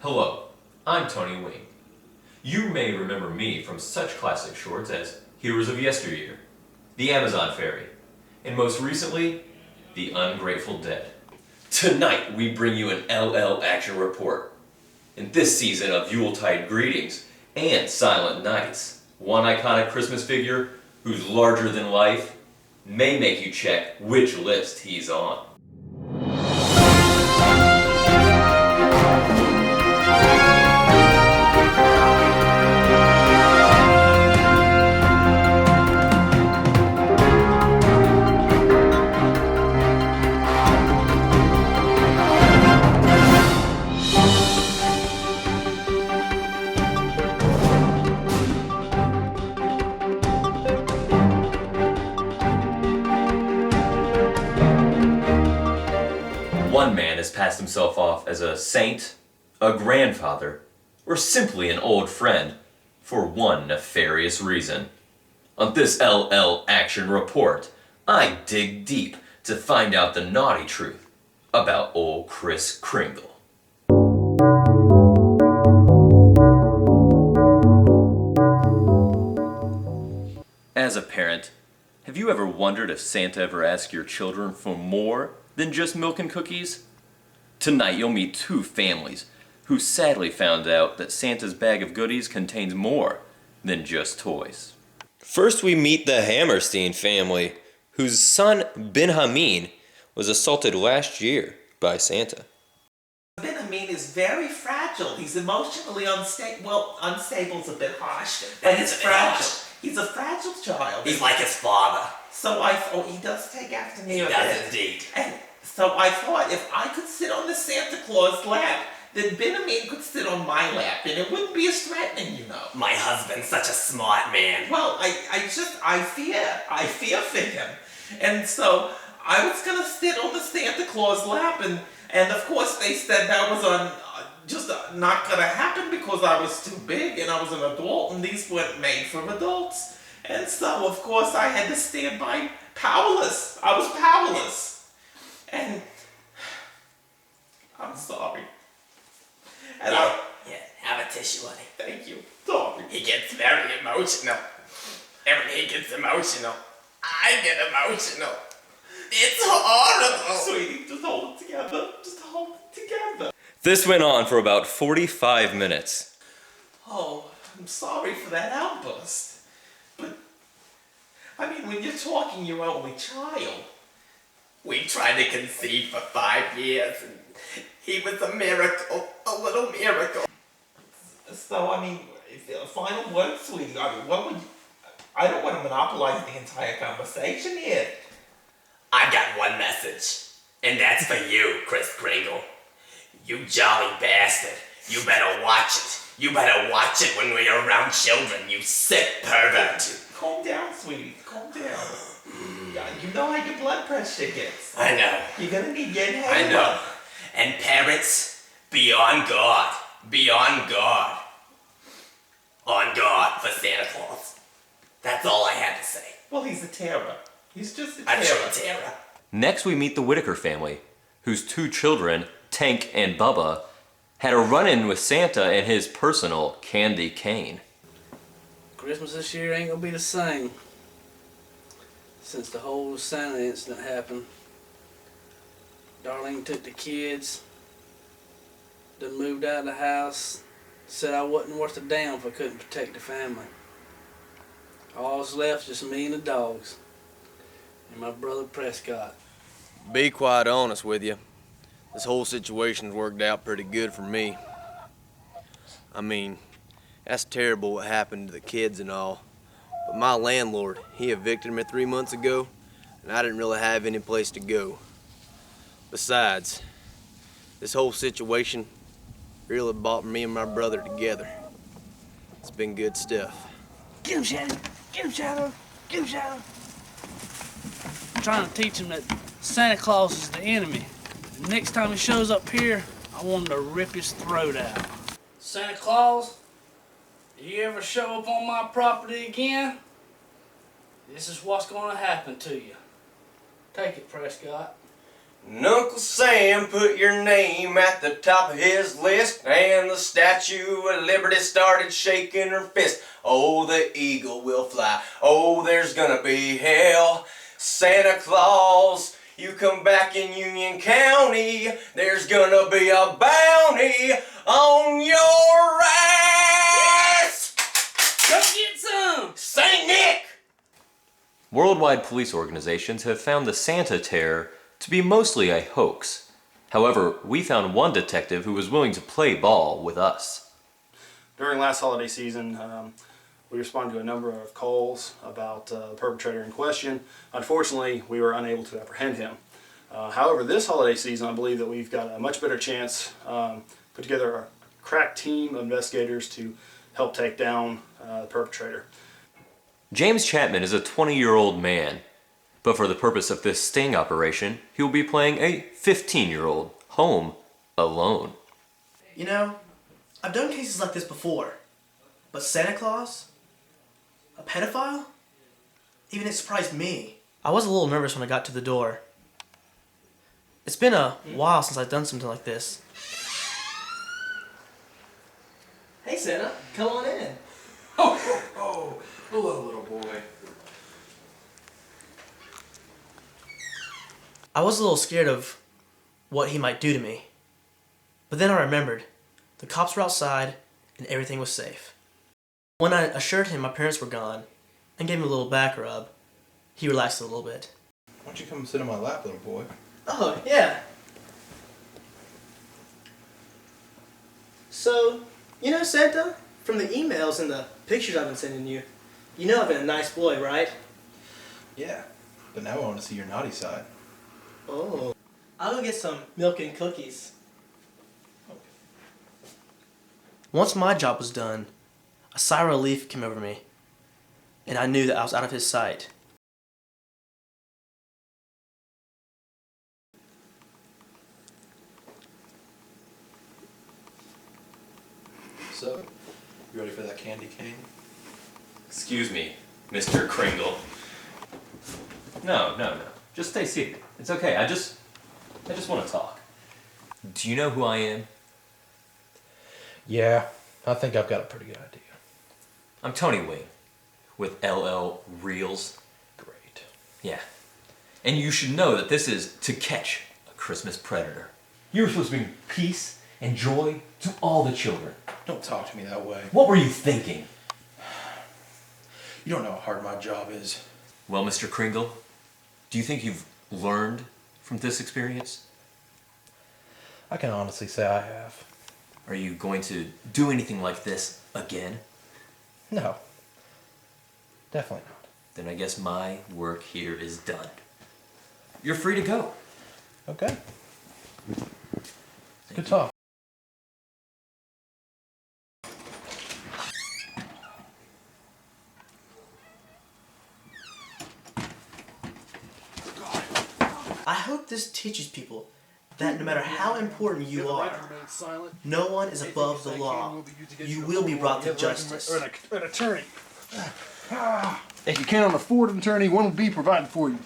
Hello, I'm Tony Wing. You may remember me from such classic shorts as Heroes of Yesteryear, The Amazon Fairy, and most recently, The Ungrateful Dead. Tonight we bring you an LL Action Report. In this season of Yuletide Greetings and Silent Nights, one iconic Christmas figure who's larger than life may make you check which list he's on. One man has passed himself off as a saint, a grandfather, or simply an old friend for one nefarious reason. On this LL Action Report, I dig deep to find out the naughty truth about old Kris Kringle. As a parent, have you ever wondered if Santa ever asks your children for more than just milk and cookies? Tonight you'll meet two families who sadly found out that Santa's bag of goodies contains more than just toys. First we meet the Hammerstein family, whose son Benjamin was assaulted last year by Santa. Benjamin is very fragile. He's emotionally unstable. Well, unstable's a bit harsh, but he's fragile. He's a fragile child. He's like his father. So he does take after me a bit. He does indeed. And so I thought if I could sit on the Santa Claus lap, then Benjamin could sit on my lap, and it wouldn't be as threatening, you know. My husband's such a smart man. Well, I fear for him, and so I was gonna sit on the Santa Claus lap, and of course they said that was just not gonna happen because I was too big and I was an adult, and these weren't made for adults, and so of course I had to stand by powerless. I was powerless, and I'm sorry. And Yeah, have a tissue, honey. thank you. Sorry. He gets very emotional. And when he gets emotional, I get emotional. It's horrible. Sweetie, just hold it together. Just hold it together. This went on for about 45 minutes. Oh, I'm sorry for that outburst. But, I mean, when you're talking your only child. We tried to conceive for 5 years, and he was a miracle, a little miracle. So, I mean, final word, sweetie. I mean, I don't want to monopolize the entire conversation here. I've got one message, and that's for you, Kris Kringle. You jolly bastard. You better watch it. You better watch it when we're around children, you sick pervert. Calm down, sweetie. Calm down. You know how your blood pressure gets. I know. You're gonna need your inhaler. I know. And parents, be on guard. Be on guard. On guard for Santa Claus. That's all I had to say. Well, he's a terror. He's just a A terror. true terror. Next we meet the Whitaker family, whose two children, Tank and Bubba, had a run-in with Santa and his personal candy cane. Christmas this year ain't gonna be the same since the whole Santa incident happened. Darlene took the kids, then moved out of the house, said I wasn't worth a damn if I couldn't protect the family. All was left just me and the dogs, and my brother Prescott. Be quite honest with you, this whole situation's worked out pretty good for me. I mean, that's terrible what happened to the kids and all, but my landlord, he evicted me 3 months ago, and I didn't really have any place to go. Besides, this whole situation really brought me and my brother together. It's been good stuff. Get him, Shadow! Get him, Shadow! Get him, Shadow! I'm trying to teach him that Santa Claus is the enemy. And next time he shows up here, I want him to rip his throat out. Santa Claus, if you ever show up on my property again, this is what's going to happen to you. Take it, Prescott. And Uncle Sam put your name at the top of his list, and the Statue of Liberty started shaking her fist. Oh, the eagle will fly. Oh, there's gonna be hell. Santa Claus, you come back in Union County, there's gonna be a bounty on your ass! Go get some! Saint Nick! Worldwide police organizations have found the Santa terror to be mostly a hoax. However, we found one detective who was willing to play ball with us. During last holiday season, we responded to a number of calls about the perpetrator in question. Unfortunately, we were unable to apprehend him. However, this holiday season, I believe that we've got a much better chance, put together a crack team of investigators to help take down the perpetrator. James Chapman is a 20-year-old man, but for the purpose of this sting operation, he will be playing a 15-year-old home alone. You know, I've done cases like this before, but Santa Claus? A pedophile? Even it surprised me. I was a little nervous when I got to the door. It's been a while since I've done something like this. Hey Santa, come on in. Oh, hello, little boy. I was a little scared of what he might do to me. But then I remembered. The cops were outside and everything was safe. When I assured him my parents were gone and gave him a little back rub, he relaxed a little bit. Why don't you come sit on my lap, little boy? Oh, yeah. So, you know Santa, from the emails and the pictures I've been sending you, you know I've been a nice boy, right? Yeah, but now I want to see your naughty side. Oh. I'll go get some milk and cookies. Once my job was done, a sigh of relief came over me, and I knew that I was out of his sight. So, you ready for that candy cane? Excuse me, Mr. Kringle. No. Just stay seated. It's okay. I just want to talk. Do you know who I am? Yeah, I think I've got a pretty good idea. I'm Tony Wing with LLReels. Great. Yeah. And you should know that this is to catch a Christmas predator. You're supposed to bring peace and joy to all the children. Don't talk to me that way. What were you thinking? You don't know how hard my job is. Well, Mr. Kringle, do you think you've learned from this experience? I can honestly say I have. Are you going to do anything like this again? No. Definitely not. Then I guess my work here is done. You're free to go. Okay. Good talk. I hope this teaches people that no matter how important you are, no one is above the law. You will be brought to justice. An attorney. If you cannot afford an attorney, one will be provided for you.